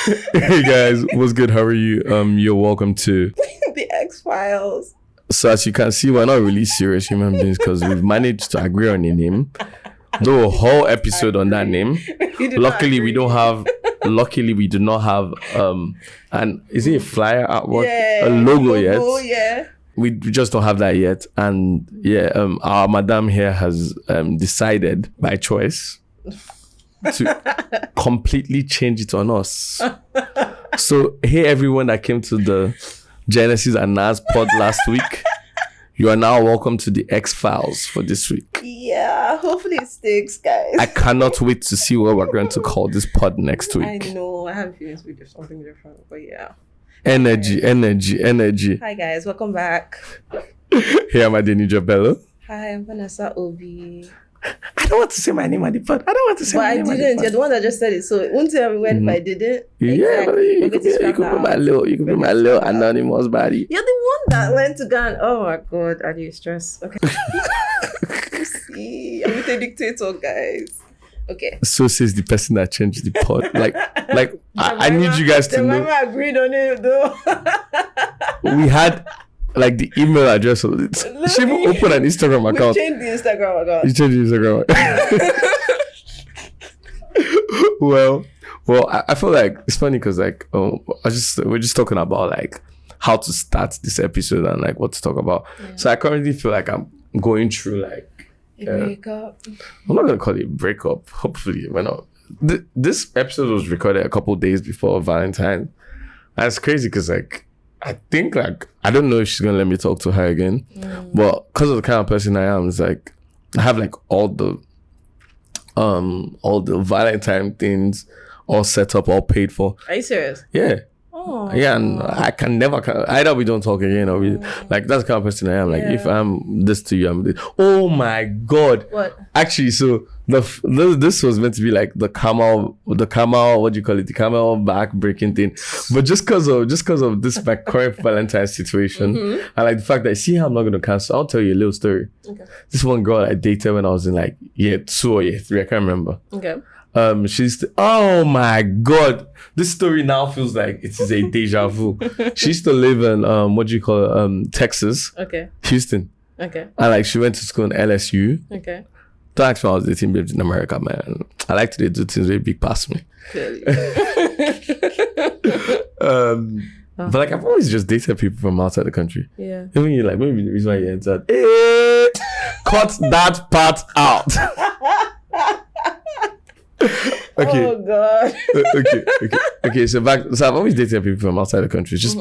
Hey guys, what's good? How are you? You're welcome to The X-Files. So as you can see, we're not really serious human beings because we've managed to agree on a name. Though a whole episode on that name. Luckily we do not have and is it a flyer artwork? Yeah, a logo yet. Yeah. We just don't have that yet. And our madam here has decided by choice to completely change it on us. So hey everyone that came to the Genesis Nas pod last week, you are now welcome to the X-Files for this week. Yeah, hopefully it sticks, guys. I cannot wait to see what we're going to call this pod next week. I know, I have feelings we do something different, but yeah. Energy. Hi guys, welcome back. Hey, I'm Adeni Jabello. Hi, I'm Vanessa Obi. I don't want to say my name on the pod. But I didn't. You're the one that just said it. So it won't tell me when if I didn't. Yeah, exactly. you could be my little anonymous body. You're the one that went to Ghana. Oh my God, are you stressed? Okay. See, I'm with a dictator, guys. Okay. So says the person that changed the pod. I need you guys to know. Mama agreed on it though. We had like the email address of it. She even opened an Instagram account. We changed the Instagram account. You changed the Instagram account. Well, I feel like it's funny because we're just talking about like how to start this episode and like what to talk about. Yeah. So I currently feel like I'm going through like a breakup. I'm not gonna call it a breakup. Hopefully, we're not. This episode was recorded a couple days before Valentine's. And it's crazy because like I think like I don't know if she's gonna let me talk to her again, but because of the kind of person I am, it's like I have like all the Valentine things all set up, all paid for. Are you serious? Yeah. Oh. Yeah, and I can never either we don't talk again or we like that's the kind of person I am. Like if I'm this to you, I'm this. Oh my God! What? Actually, so this was meant to be like the camel, what do you call it? The camel back breaking thing. But just because of this my current Valentine's situation, and like the fact that see how I'm not gonna cancel. I'll tell you a little story. Okay. This one girl I dated when I was in like year 2 or year 3, I can't remember. Okay. Oh my God, this story now feels like it is a deja vu. She used to live in Texas. Okay. Houston. Okay. And like she went to school in LSU. Okay. Don't ask me how I was dating babes in America, man. I like to do things very big past me. Clearly. But like I've always just dated people from outside the country. Yeah. Even you like maybe the reason why you entered. Cut that part out. Okay. Oh God. Okay. So I've always dated people from outside the country. It's just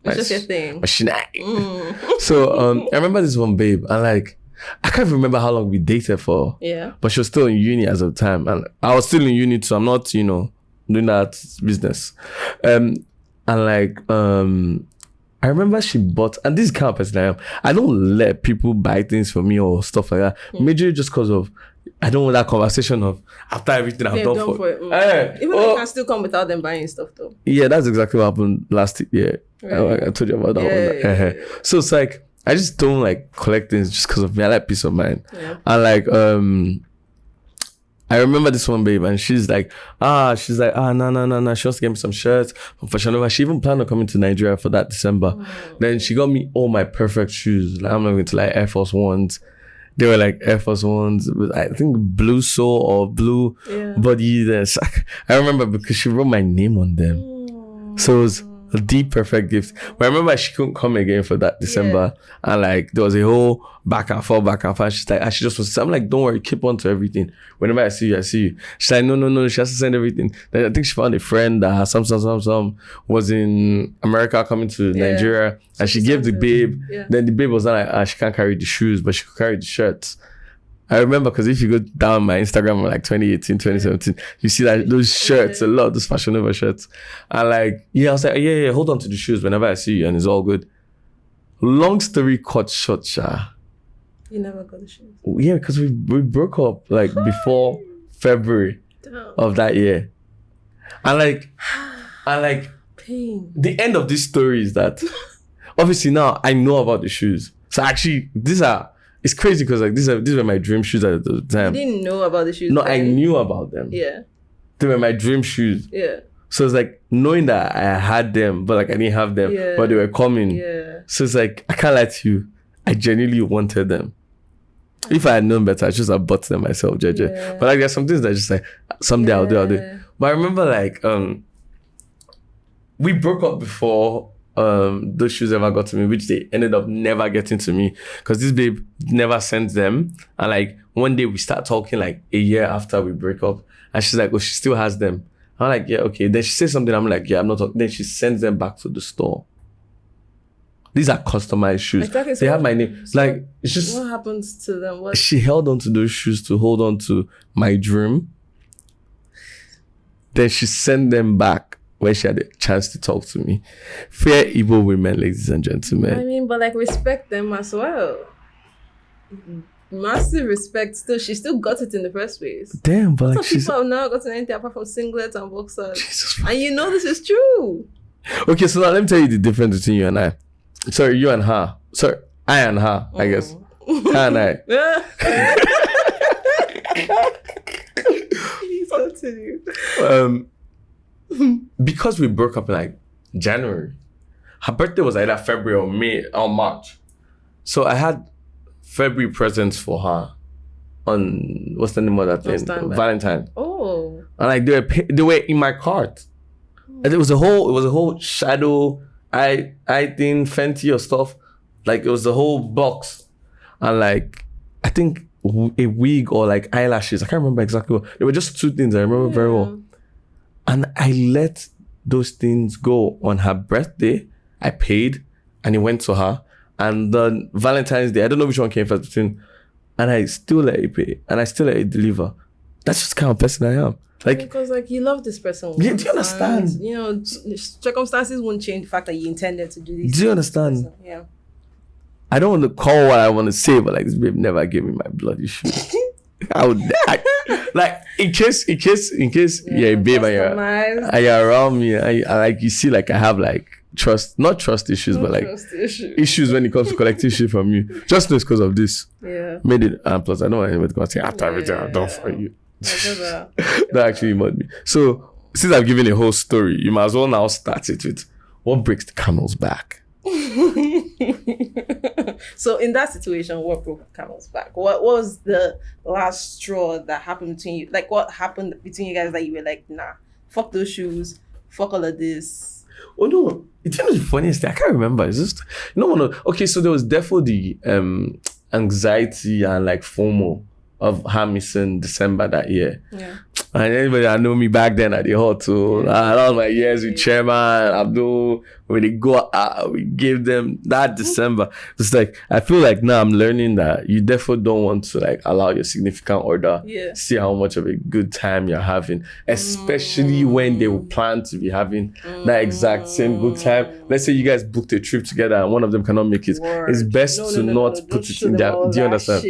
it's just your thing. So I remember this one babe, and like I can't remember how long we dated for. Yeah. But she was still in uni as of the time, and I was still in uni too. I'm not, doing that business. I remember she bought, and this is the kind of person I am. I don't let people buy things for me or stuff like that. Majorly just because of I don't want that conversation of after everything I've done for it. Even though you can still come without them buying stuff though. Yeah, that's exactly what happened last year. Right. I told you about that one. Yeah. So it's like I just don't like collect things just because of me. I like peace of mind. Yeah. And like I remember this one babe and she's like, no. She wants to get me some shirts from Fashion Nova. She even planned on coming to Nigeria for that December. Then she got me all my perfect shoes. Like I'm not going to like Air Force Ones. They were like Air Force Ones with I think blue sole or blue body. I remember because she wrote my name on them. So it was the perfect gift. But I remember she couldn't come again for that December. And like there was a whole back and forth. She's like, she just was, I'm like, don't worry, keep on to everything. Whenever I see you, I see you. She's like, no, she has to send everything. Then I think she found a friend that some was in America coming to Nigeria. And she gave the babe. Then the babe was like, she can't carry the shoes, but she could carry the shirts. I remember because if you go down my Instagram like 2018, 2017, you see that those shirts, a lot of those Fashion Nova shirts. And like, I was like, yeah, hold on to the shoes whenever I see you and it's all good. Long story cut short, Sha. You never got the shoes? Yeah, because we broke up like before February of that year. And like, pain. The end of this story is that obviously now I know about the shoes. So actually, it's crazy because like these were my dream shoes at the time. You didn't know about the shoes? No, I knew about them. Yeah. They were my dream shoes. Yeah. So it's like knowing that I had them, but like I didn't have them, but they were coming. Yeah. So it's like, I can't lie to you. I genuinely wanted them. If I had known better, I should have bought them myself, JJ. Yeah. But like, there's some things that just like, someday I'll do. But I remember like, we broke up before those shoes ever got to me, which they ended up never getting to me because this babe never sent them. And like one day we start talking like a year after we break up, and she's like, oh, she still has them. I'm like, yeah, okay. Then she says something, I'm like, yeah, I'm not talking. Then she sends them back to the store. These are customized shoes. Exactly. They have my name. So like, it's just... What happens to them? She held on to those shoes to hold on to my dream. Then she sent them back when she had a chance to talk to me. Fair evil women, ladies and gentlemen. I mean, but like, respect them as well. Massive respect. Still, she still got it in the first place. Damn, but like, she's... people have now gotten anything apart from singlets and boxers. Jesus. And you know this is true. Okay, so now let me tell you the difference between you and I. Sorry, you and her. Sorry, I and her, I guess. Her and I. Please continue. Because we broke up in like January. Her birthday was either February or May or March. So I had February presents for her on, what's the name of that thing? Valentine. Oh. And like they were in my cart. And it was a whole shadow eye thing, Fenty or stuff. Like it was the whole box. And like, I think a wig or like eyelashes. I can't remember exactly what. There were just two things I remember very well. And I let those things go on her birthday. I paid and it went to her. And then Valentine's Day, I don't know which one came first between. And I still let it pay. And I still let it deliver. That's just the kind of person I am. Like, because like you love this person. Yeah, do you understand? And, you know, circumstances won't change the fact that you intended to do this. Do you understand? Yeah. I don't want to call what I want to say, but like this babe never gave me my bloody shoes. I would like in case yeah, babe, and you're around me, I like you see like I have like not trust issues, but like issues when it comes to collecting shit from you. Just know it's because of this. Yeah. Made it, and plus I don't want anybody to go and say after everything I've done for you. That actually made me. So since I've given a whole story, you might as well now start it with what breaks the camel's back. So in that situation, what broke the camel's back? What was the last straw that happened between you? Like what happened between you guys that you were like, nah, fuck those shoes, fuck all of this? Oh no, it's the funniest thing. I can't remember. It's just okay, so there was definitely the anxiety and like FOMO of her missing December that year. Yeah. And anybody that know me back then at the hotel, that was my years with Chairman, Abdul, when they go out, we gave them that December. It's like, I feel like now I'm learning that you definitely don't want to like allow your significant other see how much of a good time you're having, especially when they will plan to be having that exact same good time. Let's say you guys booked a trip together and one of them cannot make it. It's best to not put it in there. Do you understand?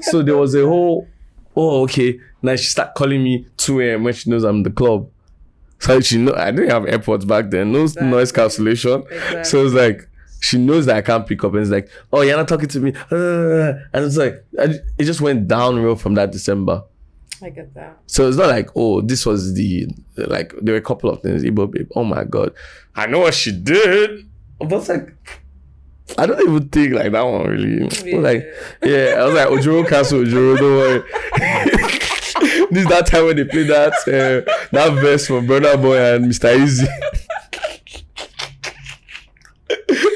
So there was a whole, okay. Now she start calling me 2 a.m. when she knows I'm in the club. So she know I didn't have AirPods back then, no noise cancellation. Exactly. So it's like she knows that I can't pick up, and it's like, oh, you're not talking to me, and it's like it just went downhill from that December. I get that. So it's not like, oh, this was like there were a couple of things. Igbo babe, oh my god, I know what she did, but it's like, I don't even think like that one really. Yeah. Like, yeah, I was like, Ojoro cancel Ojoro, don't worry. This is that time when they play that verse from Burna Boy and Mr. Easy.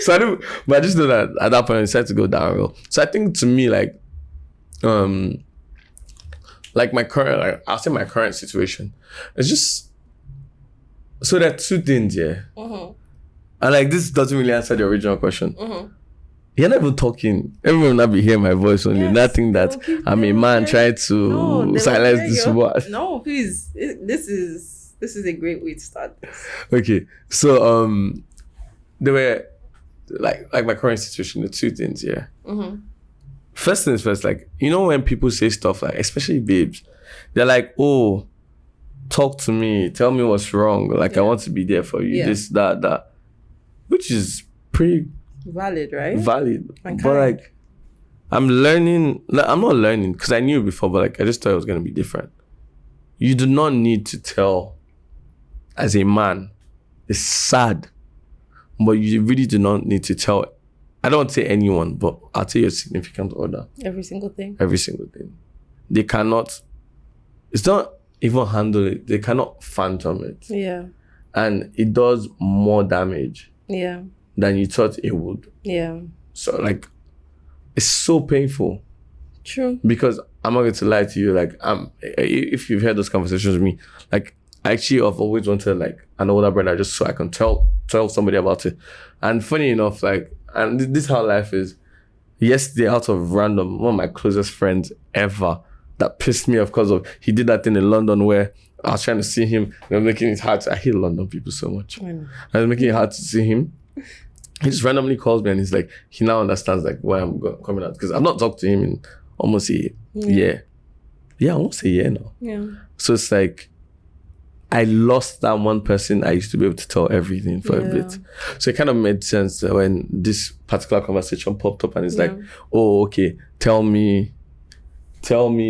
So I just know that at that point I decided to go downhill. So I think to me like my current, like I'll say my current situation, it's just, so there are two things here. And like this doesn't really answer the original question. You're not even talking. Everyone will not be hearing my voice only. Nothing that I'm a man trying to silence this word. No, please. This is a great way to start this. Okay. So there were like my current situation, the two things, yeah. First things first, like, you know when people say stuff like, especially babes, they're like, oh, talk to me, tell me what's wrong. Like I want to be there for you, this, that. Which is pretty valid, right? Valid. But like, I'm learning, I'm not learning because I knew before, but like, I just thought it was going to be different. You do not need to tell as a man, it's sad, but you really do not need to tell. I don't say anyone, but I'll tell your significant other. Every single thing. Every single thing. They cannot. It's not even handle it. They cannot phantom it. Yeah. And it does more damage. Yeah. Than you thought it would. Yeah. So like, it's so painful. True. Because I'm not going to lie to you. Like, if you've had those conversations with me, like, actually, I've always wanted like an older brother just so I can tell somebody about it. And funny enough, like, and this is how life is. Yesterday, out of random, one of my closest friends ever that pissed me off because of he did that thing in London where I was trying to see him. And I'm making it hard. I hate London people so much. I was making it hard to see him. He just randomly calls me and he's like, he now understands like why I'm coming out because I've not talked to him in almost a year. Yeah, almost a year now. Yeah. So it's like, I lost that one person I used to be able to tell everything for a bit. So it kind of made sense when this particular conversation popped up and it's like, oh, okay, tell me,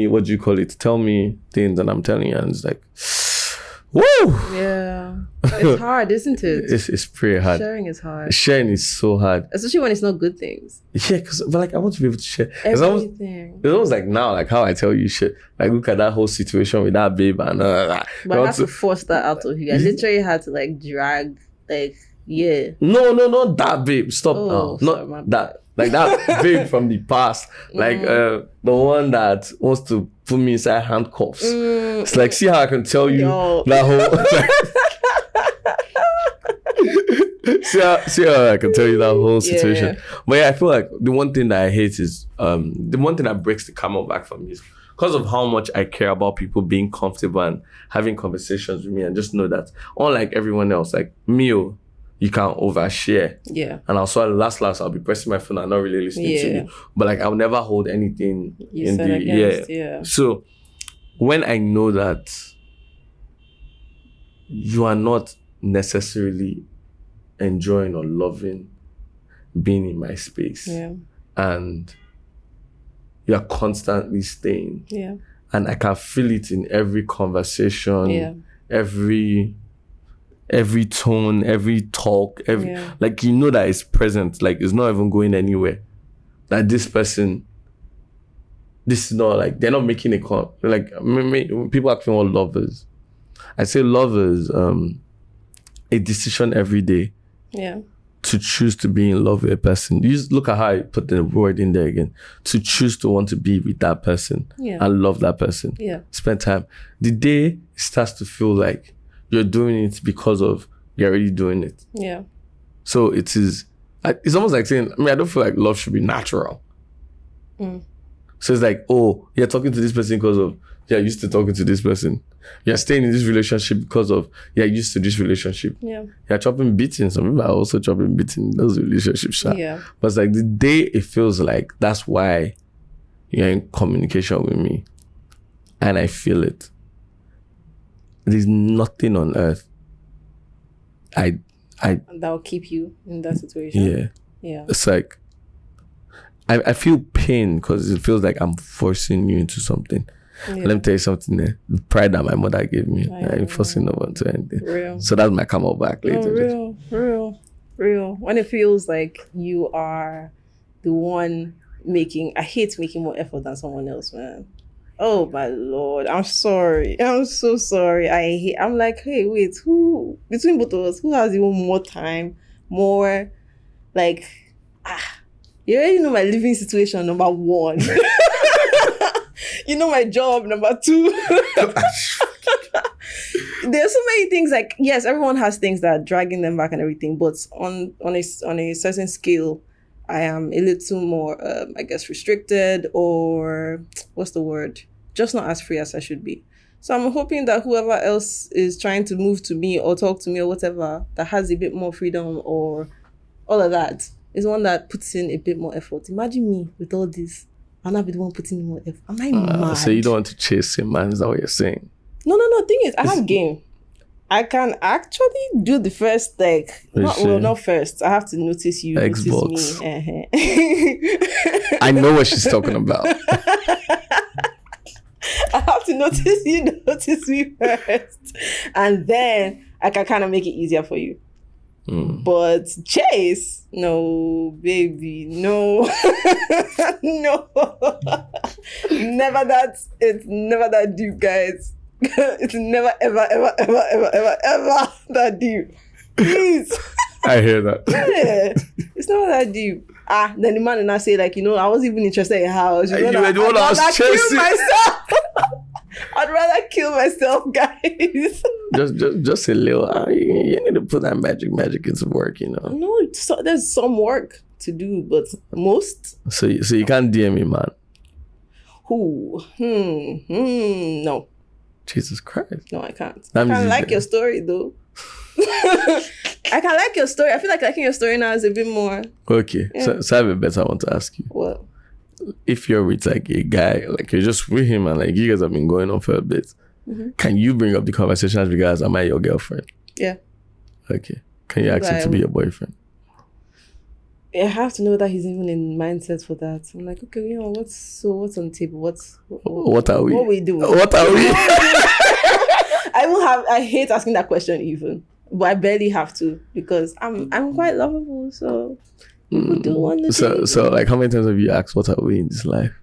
what do you call it? Tell me things and I'm telling you. And it's like, woo! Yeah. It's hard, isn't it? It's pretty hard. Sharing is hard. Sharing is so hard. Especially when it's not good things. Yeah, but like I want to be able to share. Everything. It's almost like now, like how I tell you shit. Like look at that whole situation with that babe and but I had to force that out of you. I literally had to like drag, like, yeah. No, not that babe. Stop now. Sorry, Not that. Like that babe from the past. Like the one that wants to put me inside handcuffs. It's like, see how I can tell you that whole... See how I can tell you that whole situation. Yeah. But yeah, I feel like the one thing that I hate is the one thing that breaks the camel back for me is because of how much I care about people being comfortable and having conversations with me and just know that unlike everyone else, like me, you can overshare. Yeah. And also last I'll be pressing my phone and not really listening to you. But like I'll never hold anything you in the against, So when I know that you are not necessarily enjoying or loving being in my space. Yeah. And you are constantly staying. Yeah. And I can feel it in every conversation, every tone, every talk, like you know that it's present, like it's not even going anywhere. That this person, this is not like they're not making a like when people ask me what love is. I say love is a decision every day. Yeah. To choose to be in love with a person. You just look at how I put the word in there again. To choose to want to be with that person and love that person. Yeah. Spend time. The day it starts to feel like you're doing it because of you're already doing it. Yeah. So it's almost like saying, I don't feel like love should be natural. So it's like, oh, you're talking to this person because of you're used to talking to this person. You're staying in this relationship because of you're used to this relationship. Yeah. You're chopping beating. Some people are also chopping beating in those relationships. Yeah. But it's like the day it feels like that's why you're in communication with me. And I feel it. There's nothing on earth that will keep you in that situation. Yeah. Yeah. It's like I feel pain because it feels like I'm forcing you into something. Yeah. Let me tell you something there. The pride that my mother gave me, I ain't forcing no one to anything. Real. So that's my camel back later. Real. When it feels like you are the one I hate making more effort than someone else, man. Oh my Lord, I'm sorry. I'm so sorry. I'm like, hey, wait, who between both of us, who has even more time, more like, you already know my living situation, number one. You know my job, number two. There's so many things like, yes, everyone has things that are dragging them back and everything, but on a certain scale, I am a little more, I guess, restricted or what's the word? Just not as free as I should be. So I'm hoping that whoever else is trying to move to me or talk to me or whatever, that has a bit more freedom or all of that, is one that puts in a bit more effort. Imagine me with all this. I'm not be the one putting in more effort. Am I mad? So you don't want to chase him, man? Is that what you're saying? No. Thing is, I have game. I can actually do the first, like, not first. I have to notice you, Xbox. Notice me. I know what she's talking about. I have to notice you, notice me first. And then I can kind of make it easier for you. But Chase, no, baby, no. No. Never that. It's never that deep, guys. It's never, ever, ever, ever, ever, ever, ever that deep. Please. I hear that. Yeah. It's not that deep. Then the man and I say, like, you know, I wasn't even interested in house. You were the one I was chasing. I'd rather kill myself, guys. just a little. You need to put that magic into work, you know. No, there's some work to do, but most. So you can't DM me, man. Who? No. Jesus Christ. No, I can't. I kind of like your story, though. I can like your story. I feel like liking your story now is a bit more. Okay, yeah. So I have a better one to ask you. What? If you're with like a guy, like you're just with him and like you guys have been going on for a bit, can you bring up the conversation as regards, am I your girlfriend? Yeah. Okay. Can you ask him to be your boyfriend? I have to know that he's even in mindset for that. I'm like, okay, you know, what's on the table? What are we? What we doing? What are we? I hate asking that question even, but I barely have to because I'm quite lovable, so people do want to. So like, how many times have you asked, what are we in this life?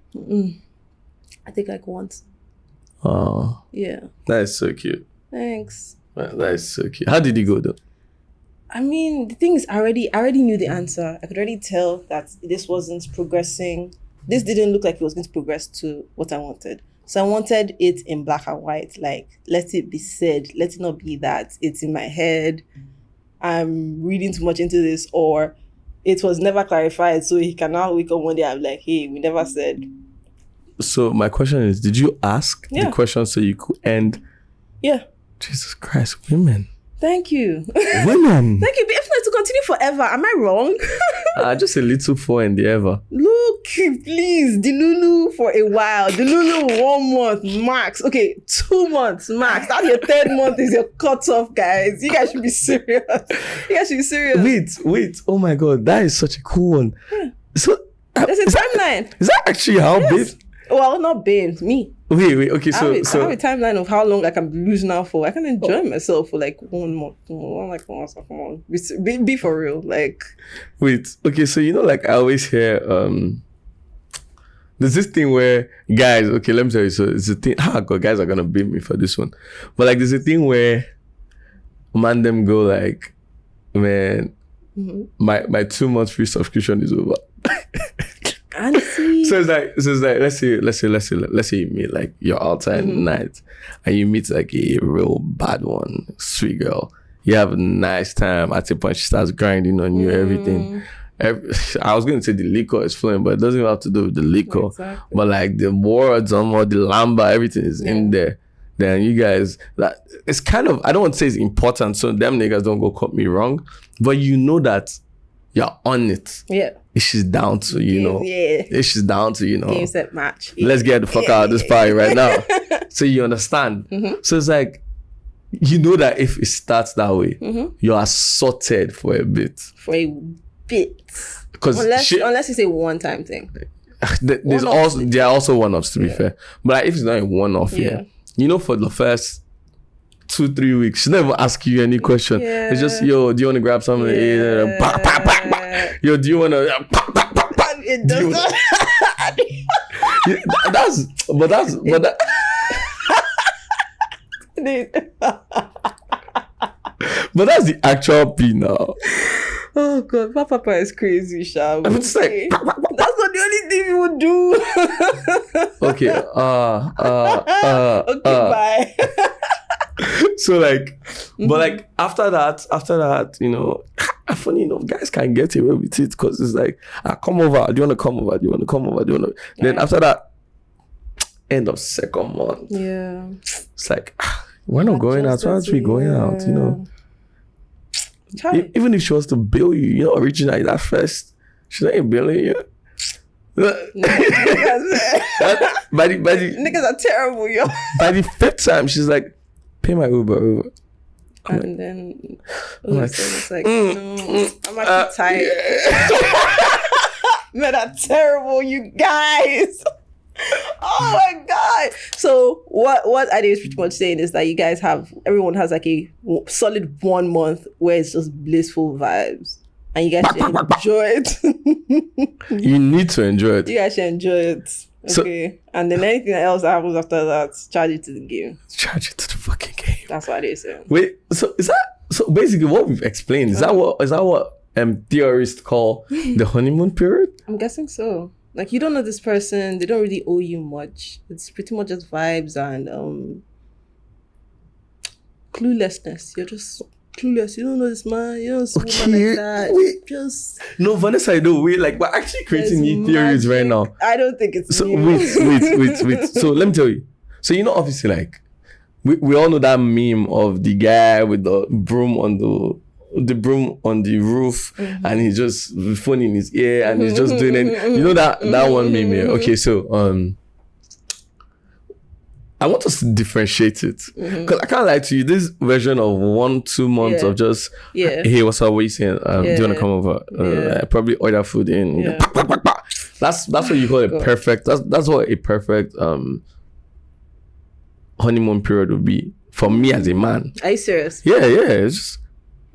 I think like once. Oh. Yeah. That is so cute. Thanks. That is so cute. How did it go though? I mean, the thing is, I already knew the answer. I could already tell that this wasn't progressing. This didn't look like it was going to progress to what I wanted. So I wanted it in black and white. Like, let it be said. Let it not be that it's in my head. I'm reading too much into this, or it was never clarified. So he can now wake up one day and be like, hey, we never said. So my question is, did you ask the question so you could end? Yeah. Jesus Christ, women. Thank you. Women. Thank you. But if not to continue forever, am I wrong? Just a little for in the ever. Look, please, the Lulu for a while. The Lulu 1 month max. Okay, 2 months max. That's your 3rd month is your cutoff, guys. You guys should be serious. Wait. Oh my God, that is such a cool one. Yeah. So there's a timeline. Is that actually how babe? Well, not babe, me. Wait. Okay, so I have a timeline of how long I can be losing out for. I can enjoy myself for like 1 month. Come on, be for real. Like, wait. Okay, so you know, like I always hear, there's this thing where guys. Okay, let me tell you. So it's a thing. God, guys are gonna beat me for this one, but like there's a thing where man them go like, man, my 2 months free subscription is over. So it's like let's say you meet like your outside night and you meet like a real bad one, sweet girl. You have a nice time. At a point she starts grinding on you, everything. I was going to say the liquor is flowing, but it doesn't have to do with the liquor. Exactly. But like the words on what the lamba, everything is in there. Then you guys, that it's kind of, I don't want to say it's important, so them niggas don't go cut me wrong, but you know that you're on it. Yeah. It's just down to, it's just down to, game set match. Let's get the fuck out of this party right now. So you understand. So it's like, you know that if it starts that way, you are sorted for a bit. Because unless it's a one-time thing. There are also one-offs, to be fair. But like, if it's not a one-off, for the first 2-3 weeks, she never ask you any question. It's just, yo, do you want to grab something? Yo, do you want to? It does not. But that's the actual P now. Oh God, Papa is crazy, Sha. I'm just like, that's not the only thing you would do. Okay. Okay, bye. So like, but like after that, funny enough, guys can get away with it because it's like, come over. Do you want to come over? Then after that, end of 2nd month. Yeah. It's like, we're not going out. Why aren't we going out? Even if she was to bill you, reaching out that first, she ain't billing you. Niggas are terrible, yo. By the 5th time, she's like, pay my Uber. And then it's like, no, I'm actually tired. Men are terrible, you guys. Oh my god! So what Ade is pretty much saying is that you guys everyone has like a solid 1 month where it's just blissful vibes, and you guys should enjoy it. You need to enjoy it. You guys should enjoy it. Okay, and then anything else that happens after that, charge it to the game. Charge it to the fucking game. That's what they say. Wait, so is that so? Basically, what we've explained is that what theorists call the honeymoon period? I'm guessing so. Like, you don't know this person, they don't really owe you much. It's pretty much just vibes and cluelessness. You're just clueless. You don't know this man. You don't see woman like that. Wait. Just No, Vanessa, I know. We're actually creating new theories right now. I don't think it's So new. wait. So let me tell you. So obviously, like we all know that meme of the guy with the broom on the roof, and he's just phone in his ear and he's just doing it. You know that one meme here. Okay, so I want us to differentiate it, because I can't lie to you. This version of 1-2 months of just hey, what's up? What you saying? Do you want to come over? Probably order food in. Yeah. That's what you call a perfect. That's what a perfect honeymoon period would be for me as a man. Are you serious? Yeah. It's just,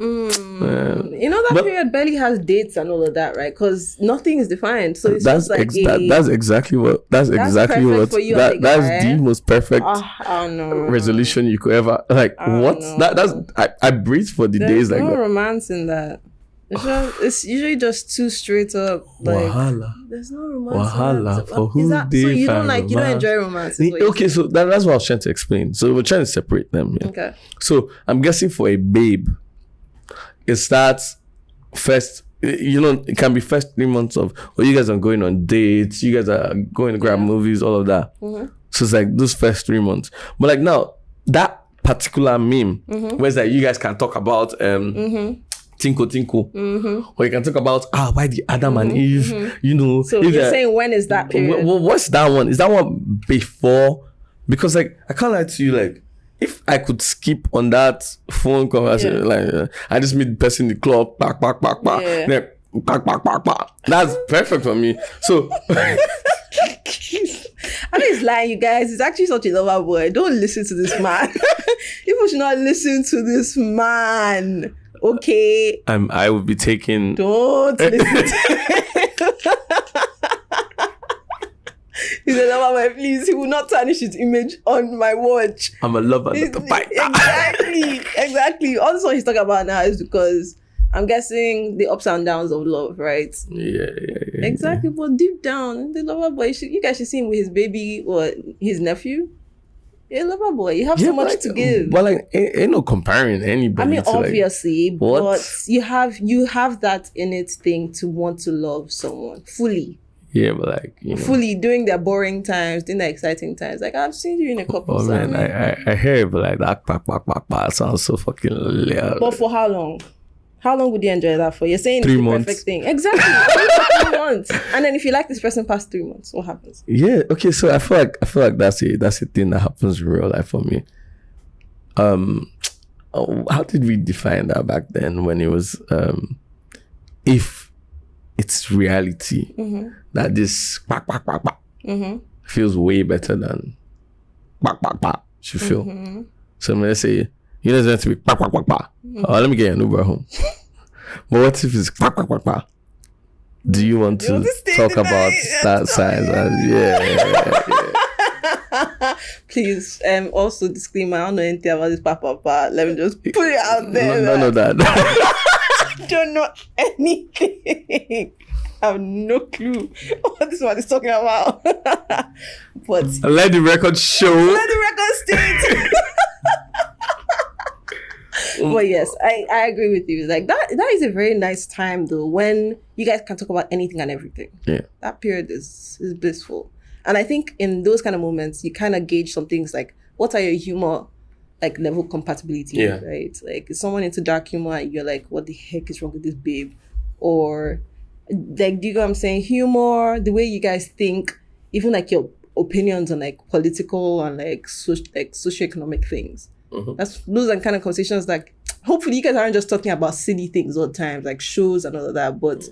you know that period barely has dates and all of that, right? Because nothing is defined, so it's that's just like that's exactly what that's the most perfect resolution you could ever like. What I breathe for the days like that. There's no romance in that. It's usually just too straight up. Like, Wahala. There's no romance. Wahala for who they so you don't find you don't enjoy romance. Okay, so that's what I was trying to explain. So we're trying to separate them. Yeah? Okay. So I'm guessing for a babe, it starts first. It can be first 3 months of, you guys are going on dates, you guys are going to grab movies, all of that. So it's like those first 3 months. But like now, that particular meme, where it's like you guys can talk about Tinko, or you can talk about why the Adam and Eve, So you're saying, when is that period? What's that one? Is that one before? Because like I can't lie to you, like if I could skip on that phone conversation, like I just meet the person in the club, back, then back. That's perfect for me. So I know he's lying, you guys. He's actually such a lover boy. Don't listen to this man. People should not listen to this man. Okay. I would be taking. Don't listen to He's a lover boy, please. He will not tarnish his image on my watch. I'm a lover, not a fighter. Exactly. Also, he's talking about now is because I'm guessing the ups and downs of love, right? Yeah. Exactly. But deep down, the lover boy, you guys should see him with his baby or his nephew. You're a lover boy. You have so much to give. But like, ain't no comparing anybody. I mean, obviously, what? But you have that innate thing to want to love someone fully. Yeah, but like, fully during their boring times, during their exciting times. Like, I've seen you in a couple. Oh man, I hear it, but like that back sounds so fucking loud. But for how long? How long would you enjoy that for? You're saying 3 it's the months. perfect thing. Exactly. Only for 3 months. And then if you like this person past 3 months, what happens? Yeah. Okay. So I feel like that's a thing that happens in real life for me. How did we define that back then when it was if it's reality that this feels way better than should feel. So let's say it's meant to be let me get an Uber home. But what if it's do you want to talk about that size? Yeah. Please, also disclaimer, I don't know anything about this Let me just put it out there. None of that. Don't know anything. I have no clue what this one is talking about. But let the record show. Let the record state. But yes, I agree with you. Like that is a very nice time though, when you guys can talk about anything and everything. Yeah. That period is blissful. And I think in those kind of moments, you kind of gauge some things like, what are your humor like level compatibility, right? Like, is someone into dark humor and you're like, what the heck is wrong with this babe? Or like, do you know what I'm saying? Humor, the way you guys think, even like your opinions on like political and like socioeconomic things. Those are kind of conversations like, hopefully you guys aren't just talking about silly things all the time, like shows and all of that, but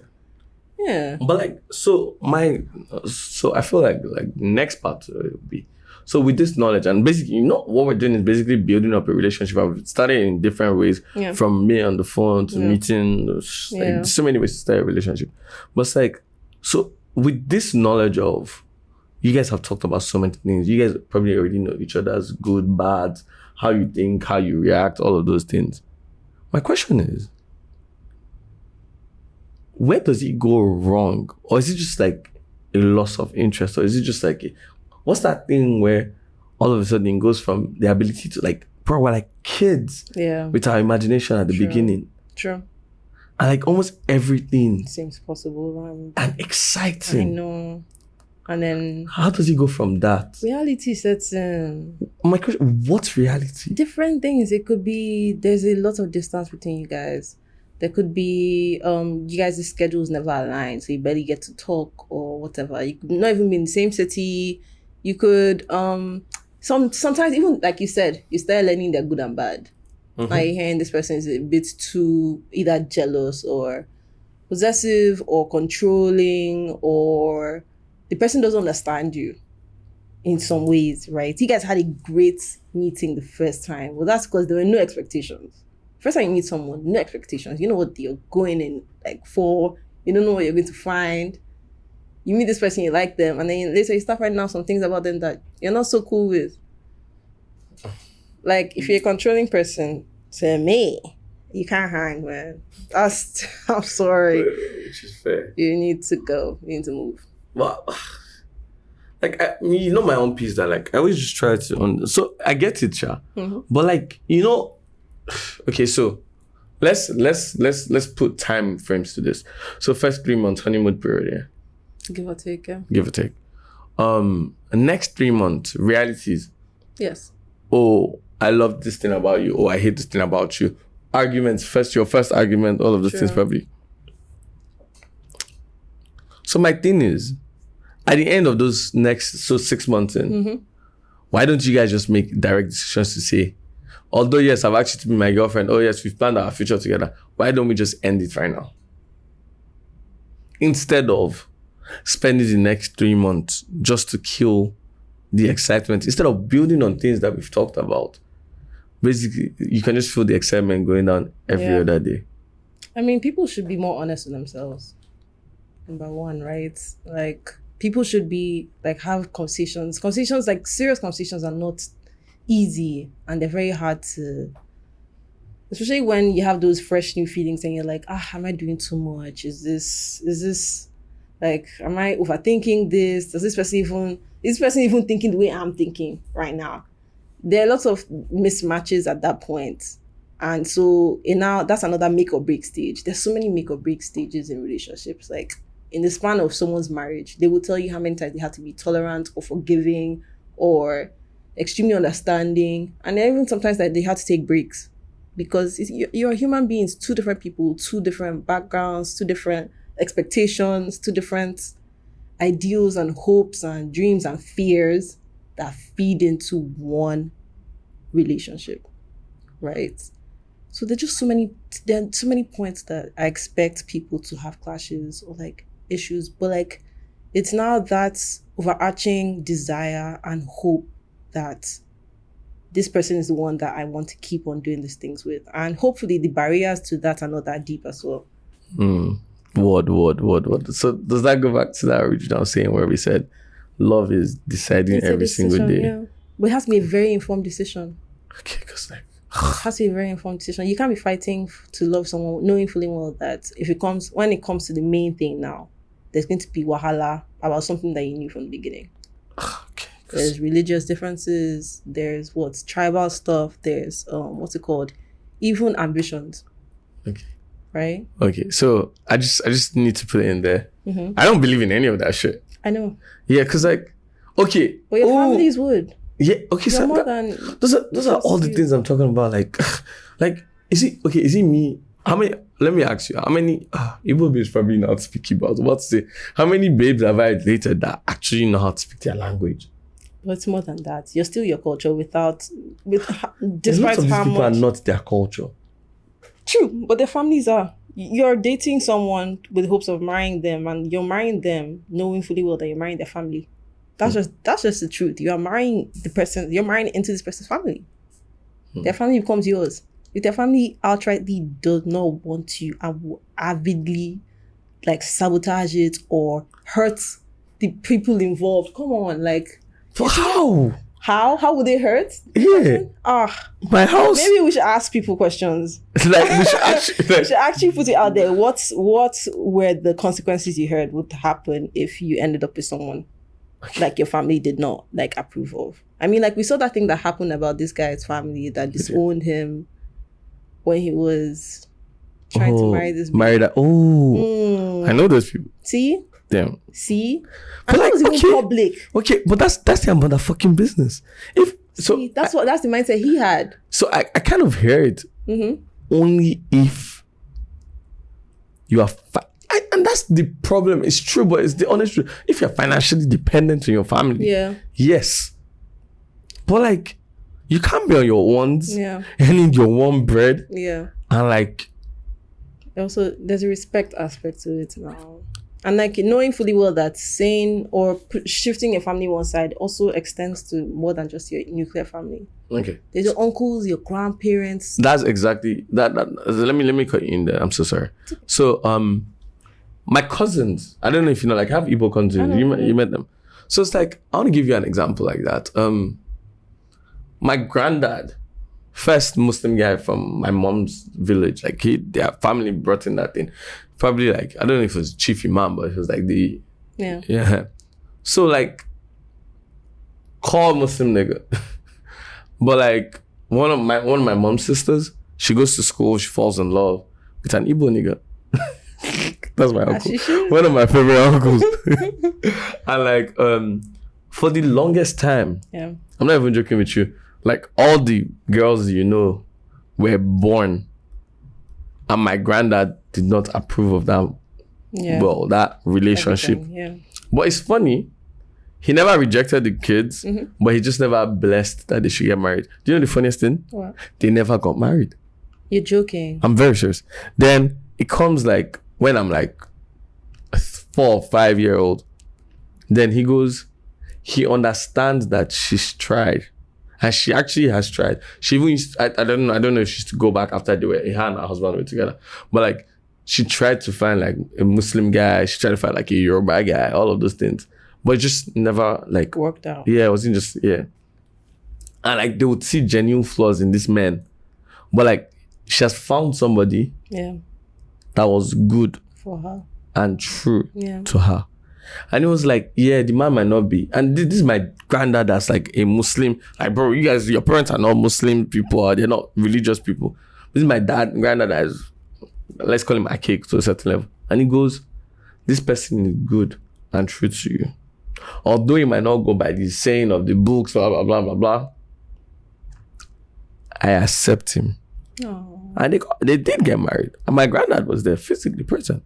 Yeah. But like, so I feel like the next part would be, so with this knowledge, and basically, what we're doing is basically building up a relationship. I've started in different ways, Yeah. from me on the phone to meeting, Yeah. so many ways to start a relationship. But it's like, so with this knowledge of, you guys have talked about so many things. You guys probably already know each other's good, bad, how you think, how you react, all of those things. My question is, where does it go wrong? Or is it just like a loss of interest? Or is it just like, what's that thing where all of a sudden it goes from the ability to like, bro, we're like kids with our imagination at the beginning. True. And like almost everything Seems possible. and exciting. I know. And then how does it go from that? Reality sets in. My question, what's reality? Different things. It could be there's a lot of distance between you guys. There could be you guys' schedules never align, so you barely get to talk or whatever. You could not even be in the same city. You could sometimes even like you said, you start learning they're good and bad. Like you're hearing this person is a bit too either jealous or possessive or controlling, or the person doesn't understand you in some ways, right? You guys had a great meeting the first time. Well, that's because there were no expectations. First time you meet someone, no expectations. You know what you're going in like for. You don't know what you're going to find. You meet this person, you like them, and then later you start finding out some things about them that you're not so cool with. Like, if you're a controlling person, to me, you can't hang, man. I'm sorry. Which is fair. You need to go. You need to move. Well, like, my own piece that, like, I always just try to, so I get it, Sha. But, like, okay, so let's put time frames to this. So first 3 months, honeymoon period, yeah? Give or take, yeah. Give or take. Next 3 months, realities. Yes. Oh, I love this thing about you. Oh, I hate this thing about you. Arguments, your first argument, all of those things probably. So my thing is, at the end of those next 6 months in, why don't you guys just make direct decisions to say, although yes, I've asked you to be my girlfriend, oh yes, we've planned our future together, why don't we just end it right now? Instead of spending the next 3 months just to kill the excitement, instead of building on things that we've talked about. Basically, you can just feel the excitement going down every other day. I mean, people should be more honest with themselves. Number one, right? Like, people should be, like, have conversations. Conversations, like, serious conversations are not easy, and they're very hard to, especially when you have those fresh new feelings and you're like, am I doing too much? Is this, like, am I overthinking this? Is this person even thinking the way I'm thinking right now? There are lots of mismatches at that point. And so now that's another make or break stage. There's so many make or break stages in relationships. Like, in the span of someone's marriage, they will tell you how many times they have to be tolerant or forgiving or extremely understanding. And even sometimes that they have to take breaks, because you're human beings, two different people, two different backgrounds, two different expectations, two different ideals and hopes and dreams and fears that feed into one relationship, right? So there are so many points that I expect people to have clashes or like issues, but like it's now that overarching desire and hope that this person is the one that I want to keep on doing these things with, and hopefully the barriers to that are not that deep as well. Word. So does that go back to that original saying where we said love is deciding every single day? Yeah. But it has to be a very informed decision. Okay, because like it has to be a very informed decision. You can't be fighting to love someone knowing fully well that when it comes to the main thing now, there's going to be wahala about something that you knew from the beginning. Okay. There's religious differences, there's tribal stuff, there's even ambitions. Okay. Right? Okay, so I just need to put it in there. I don't believe in any of that shit. I know. Yeah, because like, okay. But your families would. Yeah, okay, so those are all the things I'm talking about. Like is it me? Let me ask you, how many Igbo babes probably know how to speak Igbo? I was about to say, how many babes have I dated that actually know how to speak their language? But it's more than that. You're still your culture despite lots of these people are not their culture. True, but their families are. you're dating someone with the hopes of marrying them, and you're marrying them knowing fully well that you're marrying their family. That's just the truth. You are marrying the person. You're marrying into this person's family. Their family becomes yours. If their family outrightly does not want you and will avidly like sabotage it or hurt the people involved, come on, like how would they hurt? Yeah. My house. Maybe we should ask people questions. Like we should actually put it out there. What were the consequences you heard would happen if you ended up with someone like your family did not like approve of? I mean, like we saw that thing that happened about this guy's family that disowned him when he was trying to marry this marry that. I know those people. See? Damn. See? But and like, that was even public. Okay, but that's their motherfucking business. That's the mindset he had. So I kind of hear it only if you are and that's the problem. It's true, but it's the honest truth. If you're financially dependent on your family, yes. But like, you can't be on your ones. Yeah. You need your warm bread. Yeah. And like, also there's a respect aspect to it now. And like knowing fully well that saying or shifting your family one side also extends to more than just your nuclear family. Okay. There's your uncles, your grandparents. That's exactly that. Let me cut you in there. I'm so sorry. So my cousins, I don't know if you know, like I have Igbo cousins. You met them. So it's like, I want to give you an example like that. My granddad, first Muslim guy from my mom's village, like their family brought in that thing. Probably like, I don't know if it was chief imam, but it was like yeah. So like, call Muslim nigga. But like, one of my mom's sisters, she goes to school, she falls in love with an Igbo nigga. That's my uncle. One of my favorite uncles. And like, for the longest time, I'm not even joking with you, like all the girls you know were born and my granddad did not approve of that, that relationship. But it's funny, he never rejected the kids, but he just never blessed that they should get married. Do you know the funniest thing? What? They never got married. You're joking. I'm very serious. Then it comes like when I'm like a 4 or 5 year old, then he understands that she's tried. And she actually has tried. She even I don't know if she used to go back after her and her husband were together. But like, she tried to find like a Muslim guy. She tried to find like a Yoruba guy, all of those things. But it just never like worked out. Yeah, it wasn't just, And like, they would see genuine flaws in this man. But like, she has found somebody that was good for her and true to her. And it was like, the man might not be. And this is my granddad that's like a Muslim. Like, bro, you guys, your parents are not Muslim people, or they're not religious people. This is my granddad that is, let's call him a cake to a certain level. And he goes, this person is good and true to you. Although he might not go by the saying of the books, blah, blah, blah, blah, blah. I accept him. Aww. And they did get married. And my granddad was there physically present.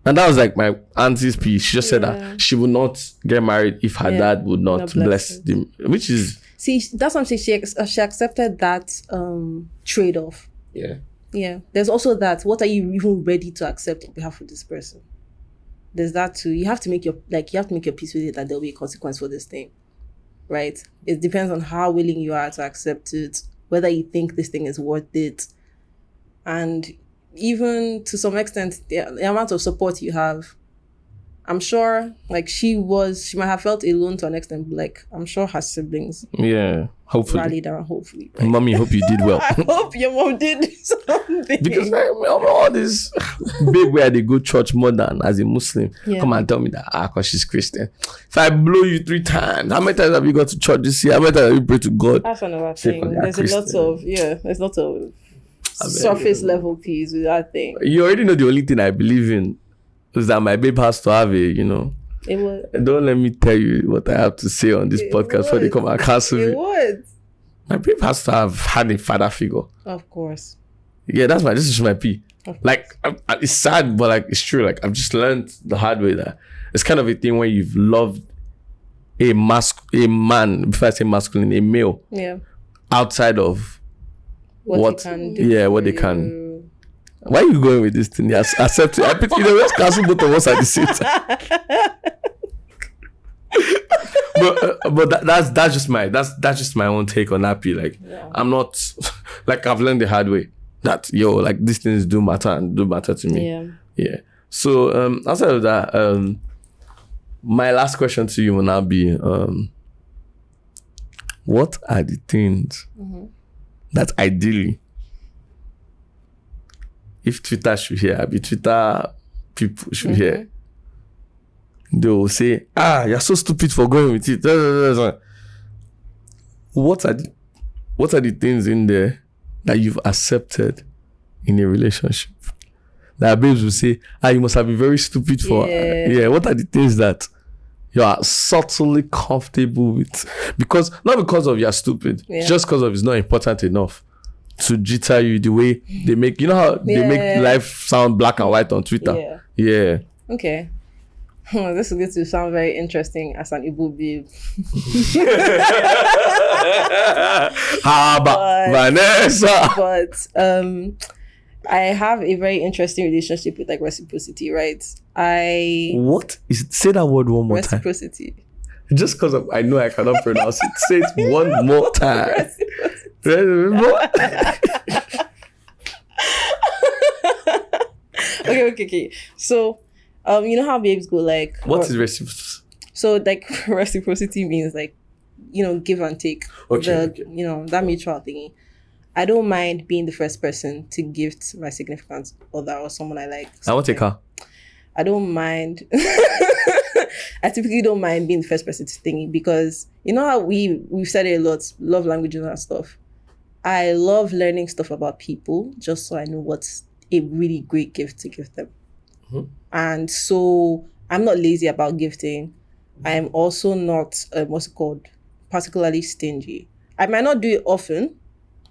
And that was like my auntie's piece. She just said that she would not get married if her dad would not bless them. Which is... See, that's what I'm saying. She accepted that trade-off. Yeah. There's also that. What are you even ready to accept on behalf of this person? There's that too. You have to make your peace with it, that there'll be a consequence for this thing. Right? It depends on how willing you are to accept it, whether you think this thing is worth it. And even to some extent, the amount of support you have. I'm sure, like, she might have felt alone to an extent, but like, I'm sure her siblings hopefully rallied around, hopefully. Right? Mommy, hope you did well. I hope your mom did something. Because all this babe where they go church more than as a Muslim, come and tell me that, because she's Christian. If I blow you 3 times, how many times have you got to church this year? How many times have you prayed to God? That's another thing. There's lots of surface level peace with that thing. You already know the only thing I believe in is that my babe has to have a, don't let me tell you what I have to say on this podcast before they come and cancel me. My babe has to have had a father figure. Of course. Yeah, this is my P. Like, it's sad, but like, it's true. Like, I've just learned the hard way that it's kind of a thing where you've loved a man, before I say masculine, a male. Yeah. Outside of what they can do. What they can Why are you going with this thing? Yes, accept it. Let's cancel both of us at the same time. but that's just my own take on that. Like, I'm not like, I've learned the hard way that like these things do matter and do matter to me. Yeah. So outside of that, my last question to you will now be, what are the things that ideally, if Twitter should hear, Twitter people should hear, they will say, you're so stupid for going with it. What are the things in there that you've accepted in a relationship that babes will say, you must have been very stupid for? What are the things that you are subtly comfortable with? Because not because of you're stupid, just because of it's not important enough to jitter you the way they make. You know how they make life sound black and white on Twitter? Okay. This is going to sound very interesting as an Igbo babe. But Vanessa. But I have a very interesting relationship with like reciprocity, right? What is it? Say that word one more time. Reciprocity. Just because I know I cannot pronounce it. Say it one more time. Okay. So, you know how babes go like... What is reciprocity? So, like, reciprocity means like, give and take. Okay. That mutual thingy. I don't mind being the first person to gift my significant other or someone I like. I want a car. I don't mind. I typically don't mind being the first person to thingy because you know how we've said it a lot, love languages and stuff. I love learning stuff about people just so I know what's a really great gift to give them. And so I'm not lazy about gifting. I'm also not, particularly stingy. I might not do it often,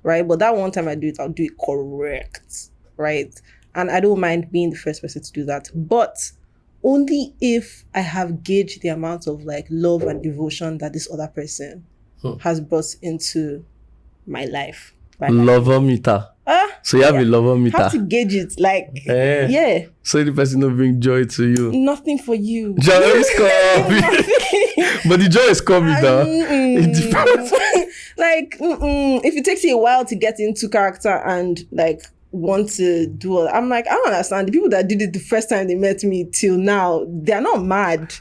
right? But that one time I do it, I'll do it correct, right? And I don't mind being the first person to do that. But only if I have gauged the amount of like love and devotion that this other person has brought into my life. Lover meter. So you have a lover meter. Have to gauge it, like, So the person will bring joy to you. Nothing for you. Joy is coming. But the joy is coming, though. It depends. Like, if it takes you a while to get into character and like want to do all, I'm like, I don't understand. The people that did it the first time they met me till now, they're not mad.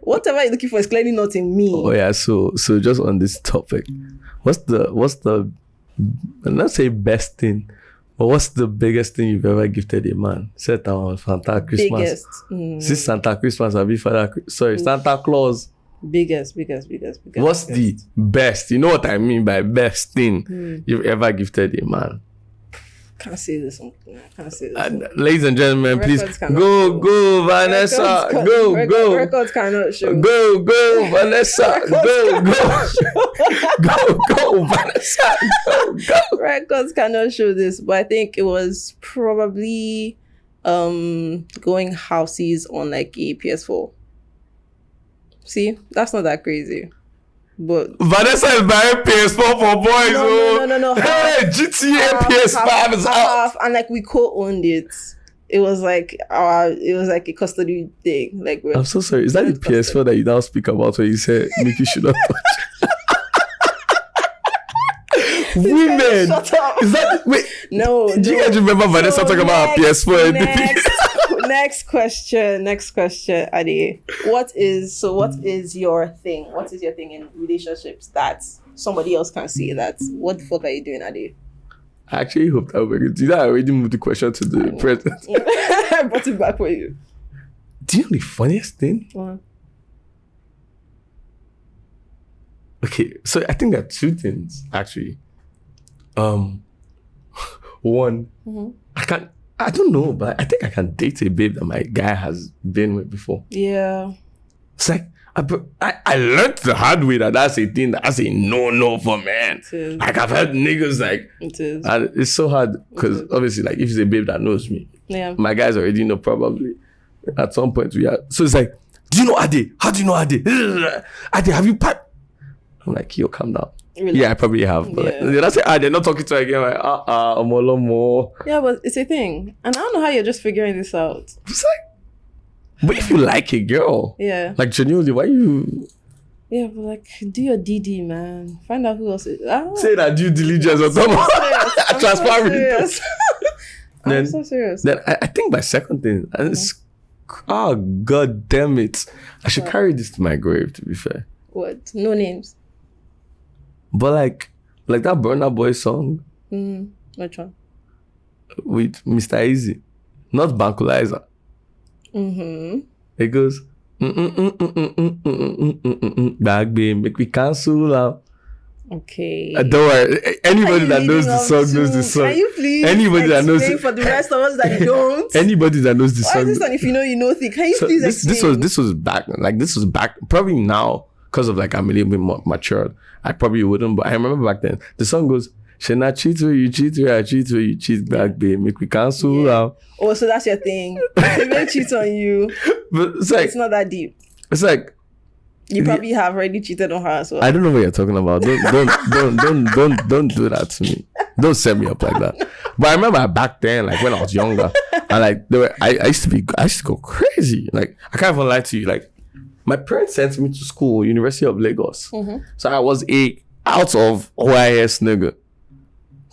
Whatever you're looking for is clearly not in me. Oh yeah. So just on this topic, what's the let's say best thing, but what's the biggest thing you've ever gifted a man? Set down Santa Christmas. This Santa Christmas, Santa Claus. Biggest. What's the best? You know what I mean by best thing you've ever gifted a man? Can't say this. Ladies and gentlemen, please go, Vanessa. Go. Records cannot show. Go, Vanessa. Go, Vanessa. Go. Records cannot show this, but I think it was probably going houses on like a PS4. See, that's not that crazy. But Vanessa is buying PS4 for boys. No. Hey, GTA PS5 is out. And like we co-owned it. It was like a custody thing. Like I'm so sorry. Is that the PS4 that you now speak about when you say Mickey should not touch? Women. Shut up. Is that wait? No. Do you guys remember Vanessa talking about her PS4 and Next question, Adi. What is your thing? What is your thing in relationships that somebody else can see that? What the fuck are you doing, Adi? I actually hope that we're good. Did I already move the question to the present? I brought it back for you. Do you know the funniest thing? What? Okay, so I think there are two things actually. One, I don't know, but I think I can date a babe that my guy has been with before. Yeah. It's like, I learned the hard way that's a thing that's a no for men. Like I've heard niggas like, it is. And it's so hard because obviously like if it's a babe that knows me, my guys already know probably at some point we are. So it's like, do you know Ade? How do you know Ade? Ade, have you piped? I'm like, yo, calm down. Relax. Yeah, I probably have. But like, that's it. They're not talking to her again. Like, more. Yeah, but it's a thing. And I don't know how you're just figuring this out. It's like, but if you like a girl, Yeah. like genuinely, why you Yeah, but like, do your DD, man. Find out who else is. I don't know. say that due diligence or something? I'm so Transparent. serious. Then- I'm so serious. Then I think my second thing, and it's, god damn it, I should carry this to my grave. To be fair, What? No names. but like that Burna Boy song Which one? with Mr. Easy, not Bankulizer. It goes, back babe, make we cancel out. Okay. Don't worry. Anybody that knows the song knows the song. Can you please Anybody that knows explain for the rest of us that don't? Anybody that knows the Why song. is this one if you know you know thing? Can you So please this explain? was back probably now because of like I'm a little bit more matured. I probably wouldn't, but I remember back then the song goes, "Should not cheat where you cheat where I cheat where you cheat back, babe. Make we cancel out." Oh, so that's your thing. If they cheat on you, But it's like it's not that deep. it's like You probably have already cheated on her as well. I don't know what you're talking about. Don't do that to me. Don't set me up like that. But I remember back then, like when I was younger, and like I used to go crazy. Like I can't even lie to you. Like my parents sent me to school, University of Lagos. So I was out of OIS nigga,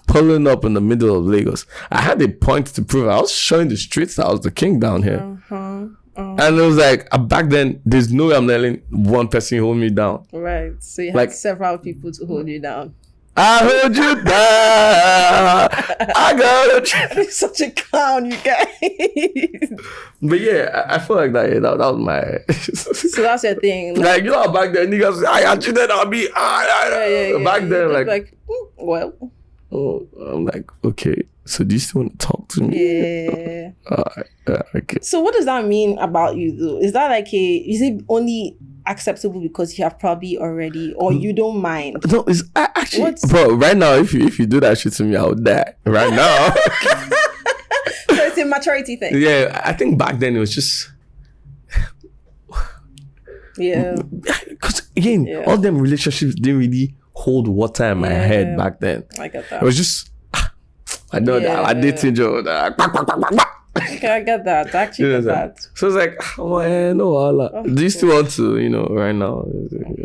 pulling up in the middle of Lagos. I had a point to prove. I was showing the streets that I was the king down here. And it was like, back then, there's no way I'm letting one person hold me down. Right. So you had Like- several people to hold you down. I hold you down. I got You're such a clown, you guys. But yeah, I feel like that. Yeah, that was my. So that's your thing. Like, Like, you know, back then, niggas, I cheated on me. Back then, You're like, just like, well, oh, I'm like, okay, so do you still want to talk to me? yeah. Okay. So what does that mean about you though? Is that like is it only acceptable because you have probably already, or you don't mind? No, it's actually, What? bro. Right now, if you do that shit to me, I would die. Right now, So it's a maturity thing. yeah. I think back then it was just Yeah. because again, Yeah. all them relationships didn't really hold water in my Yeah. head back then. I get It that. was just I know that I did Joe. Okay, I get that. I actually You know get that. So it's like, oh man, no, Allah. Do you still want to, right now?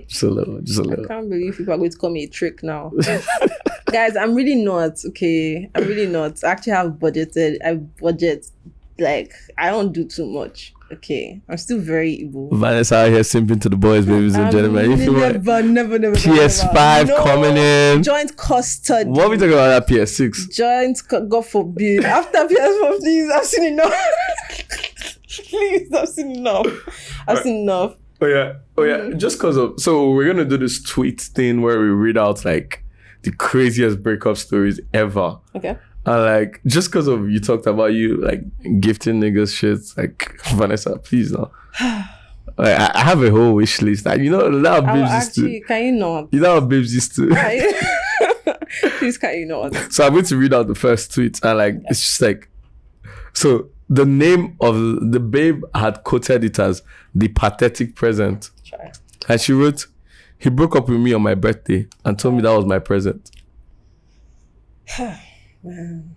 Just a little. I can't believe people are going to call me a trick now. Guys, I'm really not, okay? I'm really not. I actually have budgeted. I budget, like, I don't do too much, okay? I'm still very evil. Vanessa out here simping to the boys, ladies and gentlemen. If you want Never. PS5 No. coming in. Joint custody. What are we talking about that PS6? God forbid. After PS4, please, I've seen enough. Please, I've seen enough. I've seen enough. Oh yeah. Just cause of we're gonna do this tweet thing where we read out like the craziest breakup stories ever. Okay. And like just cause of you talked about you like gifting niggas shit, like Vanessa, please no. Like, I have a whole wish list. Like, you know how babes used to. Can you not? You know how babes used to. Please, can you not? So I'm going to read out the first tweet and like it's just like, so the name of the babe had quoted it as the pathetic present. Try. And she wrote, he broke up with me on my birthday and told me that was my present. Man,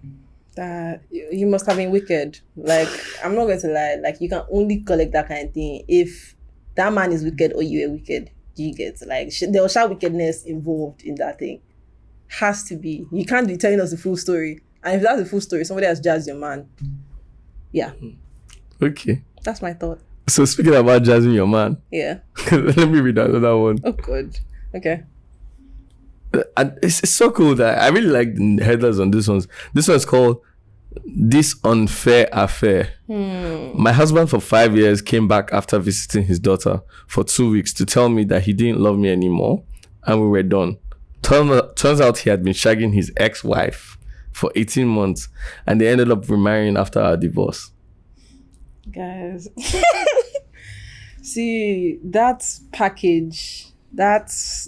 that you must have been wicked. Like, I'm not going to lie. Like, you can only collect that kind of thing if that man is wicked or you are wicked. Do you get? Like, there was some wickedness involved in that thing. Has to be. You can't be telling us the full story. And if that's the full story, somebody has jazzed your man. Yeah, Okay. that's my thought. So speaking about jazzing your man, Yeah. let me read another one. Oh, good. Okay. And it's so cool that I really like the headers on this one's. This one's called This Unfair Affair. My husband for 5 years came back after visiting his daughter for 2 weeks to tell me that he didn't love me anymore and we were done. Turns out he had been shagging his ex-wife for 18 months and they ended up remarrying after our divorce. Guys. See, that package, that's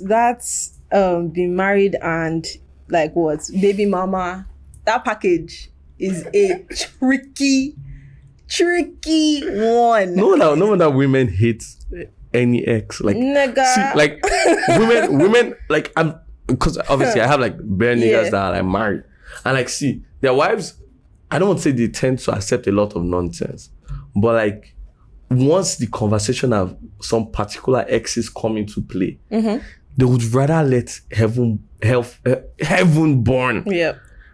being married and like what, baby mama, that package is a tricky one. No wonder women hate any ex. Like, Nigga. see, like women like because obviously I have like bare niggas that are like married. And like, see, their wives, I don't want to say they tend to accept a lot of nonsense. But like, once the conversation of some particular exes come into play, they would rather let heaven burn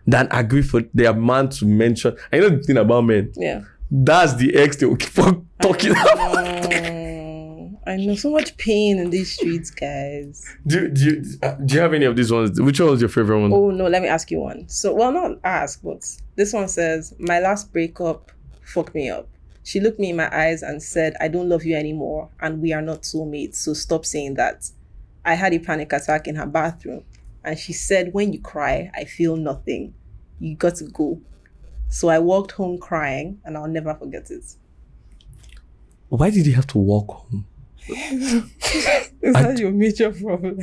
than agree for their man to mention. I know the thing about men. Yeah. That's the ex they will keep on talking about. I know so much pain in these streets, guys. Do you have any of these ones? Which one was your favorite one? Oh no, let me ask you one. So, well, not ask, but this one says, my last breakup fucked me up. She looked me in my eyes and said, I don't love you anymore and we are not soulmates, so stop saying that. I had a panic attack in her bathroom and she said, when you cry, I feel nothing. You got to go. So I walked home crying and I'll never forget it. Why did you have to walk home? Is that your major problem?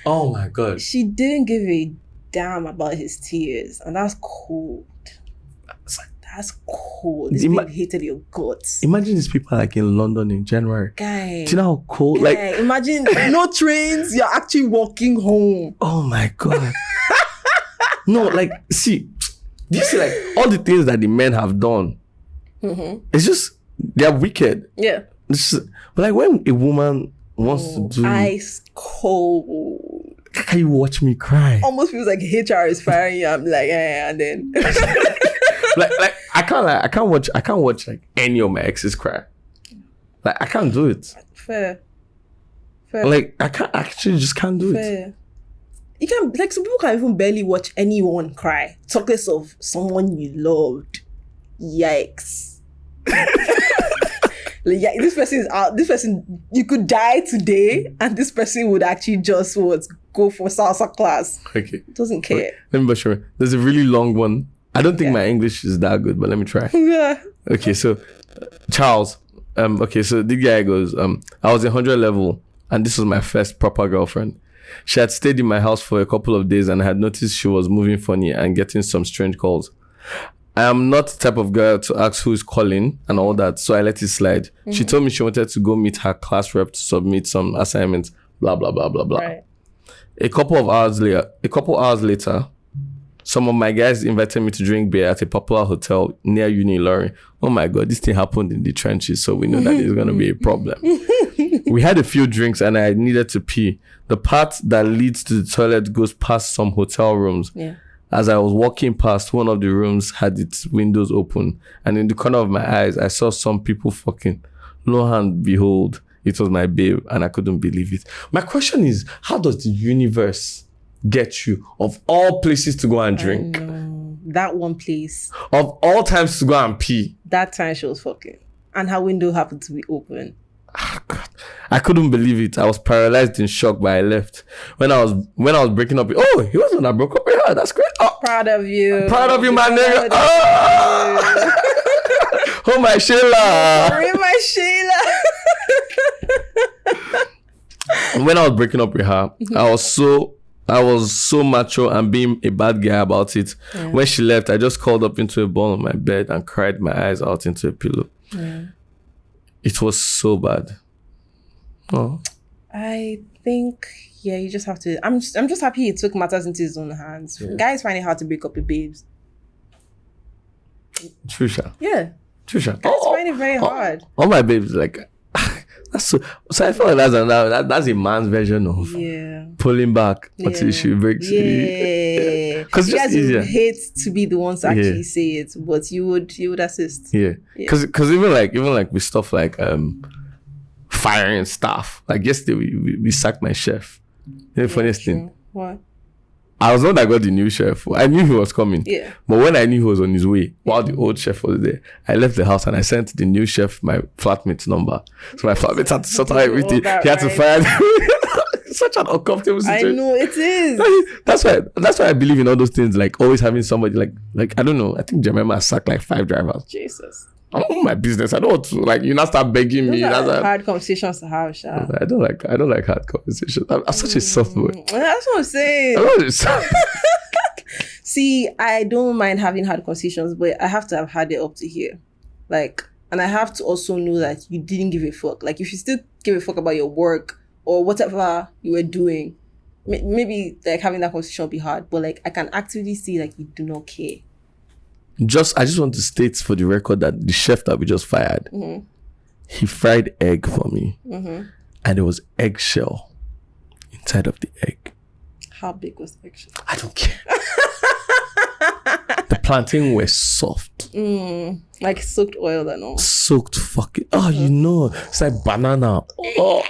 Oh my God. She didn't give a damn about his tears, and that's cold. That's cold. This babe hated your guts. Imagine these people like in London in January. Guy. Do you know how cold? Guy, like, imagine no trains, you're actually walking home. Oh my God. No, like, see, do you see like all the things that the men have done? It's just, they're wicked. Yeah. But like when a woman wants to do... Ice cold. Can you watch me cry? Almost feels like HR is firing you. I'm like, and then... like I can't watch like any of my exes cry. Like I can't do it. Fair. Like I just can't do it. You can, like, some people can even barely watch anyone cry. Talk less of someone you loved. Yikes. Like, yeah, this person is out. This person, you could die today, and this person would actually just go for salsa class. Okay. Doesn't care. Okay. Let me be sure. There's a really long one. I don't think my English is that good, but let me try. Yeah. Okay, so Charles. Okay, so the guy goes, I was 100 level, and this was my first proper girlfriend. She had stayed in my house for a couple of days, and I had noticed she was moving funny and getting some strange calls. I am not the type of girl to ask who is calling and all that, so I let it slide. She told me she wanted to go meet her class rep to submit some assignments, blah, blah, blah, blah, blah. Right. A couple hours later, some of my guys invited me to drink beer at a popular hotel near Uni Lorry. Oh my God, this thing happened in the trenches, so we know that it's going to be a problem. We had a few drinks and I needed to pee. The part that leads to the toilet goes past some hotel rooms. Yeah. As I was walking past, one of the rooms had its windows open, and in the corner of my eyes, I saw some people fucking. Lo and behold, it was my babe, and I couldn't believe it. My question is, how does the universe get you, of all places to go and drink? I know. That one place. Of all times to go and pee. That time she was fucking. And her window happened to be open. Oh God. I couldn't believe it. I was paralyzed in shock, but I left. When I was breaking up, he was when I broke up with her. That's great. Oh, proud of you. Proud of you, my nigga. Oh, oh my Sheila. Sorry, my Sheila. When I was breaking up with her, I was so macho and being a bad guy about it. Yeah. When she left, I just curled up into a ball on my bed and cried my eyes out into a pillow. Yeah. It was so bad. Oh. I think, you just have to... I'm just happy he took matters into his own hands. Yeah. Guys find it hard to break up with babes. Trisha. Yeah. Trisha. Guys find it very hard. All my babes, like... That's so I feel like that's a man's version of pulling back until she breaks. Yeah. Because you guys would hate to be the ones to actually say it, but you would assist. Yeah. Because even like with stuff like firing staff. Like yesterday we sacked my chef. The funniest thing. What? I was the one that got the new chef. I knew he was coming. Yeah. But when I knew he was on his way, while the old chef was there, I left the house and I sent the new chef my flatmate's number. So my flatmate had to sort out everything. He had to fire such an uncomfortable situation. I know it is. That's why I believe in all those things, like always having somebody like I don't know. I think Jemima sacked like 5 drivers. Jesus. I don't know my business. I don't want to you now start begging me. That's hard conversations to have, Sha. I don't like hard conversations. I'm such a soft boy. That's what I'm saying. See, I don't mind having hard conversations, but I have to have had it up to here. Like, and I have to also know that you didn't give a fuck. Like, if you still give a fuck about your work or whatever you were doing. Maybe like having that conversation will be hard, but like I can actively see like you do not care. I just want to state for the record that the chef that we just fired, he fried egg for me, and there was eggshell inside of the egg. How big was the eggshell? I don't care. The plantain was soft. Like soaked oil and all. Soaked fucking. Oh, you know, it's like banana. Oh.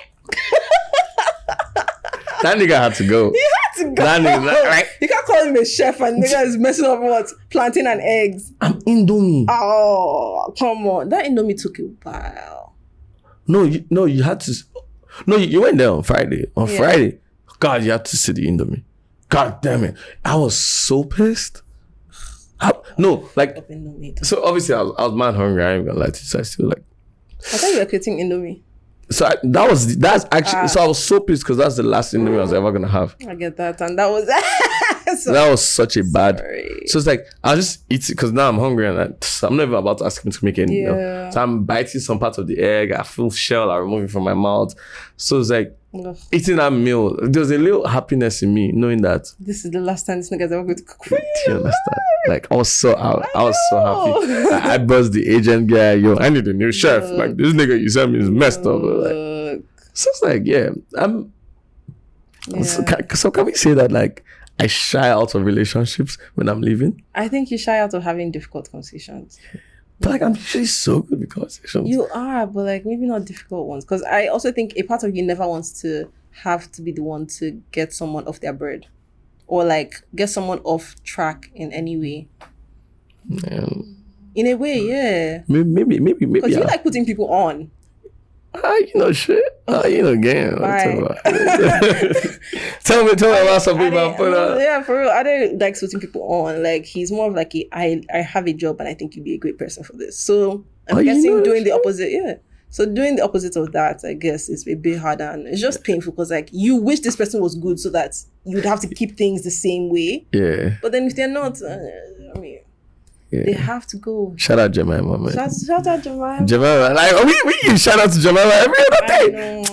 That nigga had to go. He had to go. That nigga, like, you can't call him a chef and nigga is messing up what? Plantain and eggs. I'm Indomie. Oh, come on. That Indomie took a while. No, you had to. No, you went there on Friday. On Friday, God, you had to see the Indomie. God damn it. I was so pissed. So obviously I was mad hungry. I ain't gonna lie to you. So I still like. I thought you were quitting Indomie. So that's actually. So I was so pissed because that's the last Indomie I was ever gonna have. I get that, and that was that was such a bad. Sorry. So it's like I'll just eat it because now I'm hungry and I'm not even about to ask him to make any. So I'm biting some part of the egg. I feel shell. I remove it from my mouth. So it's like eating that meal. There's a little happiness in me knowing that this is the last time this nigga's ever going to cook for you. Do you understand? Like I was so out. I was so happy. I buzzed the agent guy. Yo, I need a new chef. Like this nigga you sent me is messed up. Like, so it's like So can we say that like I shy out of relationships when I'm leaving? I think you shy out of having difficult conversations. But like I'm usually so good with conversations. You are, but like maybe not difficult ones. Because I also think a part of you never wants to have to be the one to get someone off their bird. Or like get someone off track in any way. Yeah. In a way, yeah. Maybe. Because you like putting people on. Shit. Game. Tell me about some people I put on. Yeah, for real. I don't like putting people on. Like he's more of like I have a job and I think you'd be a great person for this. So I'm guessing doing the opposite. Yeah. So doing the opposite of that, I guess, is a bit harder and it's just painful because like you wish this person was good so that you'd have to keep things the same way. Yeah. But then if they're not, they have to go. Shout out Jemima, man. Shout out Jemima. Jemima, like we give shout out to Jemima every other day.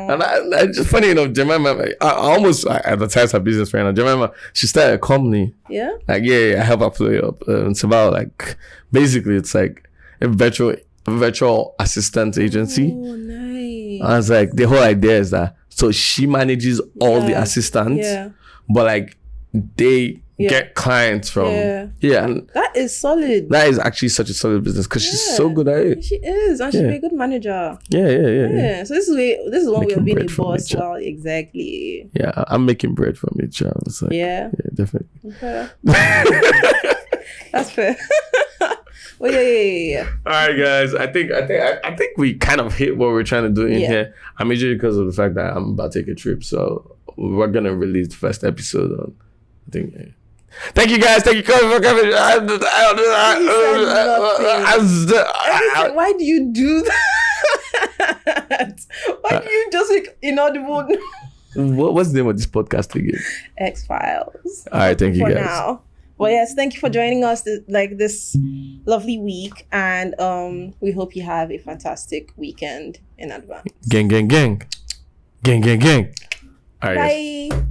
And I just funny enough, Jemima, I almost advertised her business right now. Jemima, she started a company. Yeah. Like I help her play up. It's about like basically it's like a virtual assistant agency. Oh, nice. I was like, the whole idea is that so she manages all the assistants, but like they get clients from and that is solid. That is actually such a solid business because she's so good at it. She is, and she'll be a good manager. Yeah. So this is one way of being a boss. Well, exactly. Yeah, I'm making bread from it, child. Like, yeah, definitely. Okay. That's fair. Well, yeah. All right, guys. I think we kind of hit what we're trying to do in here. I'm majorly because of the fact that I'm about to take a trip, so we're gonna release the first episode on. I think. Thank you, guys. Thank you for coming. Why do you do that? Why do you just like inaudible? What's the name of this podcast again? X-Files. All right, thank you guys. Now. Well, yes, thank you for joining us this lovely week, and we hope you have a fantastic weekend in advance. Gang. All right, bye. Guys.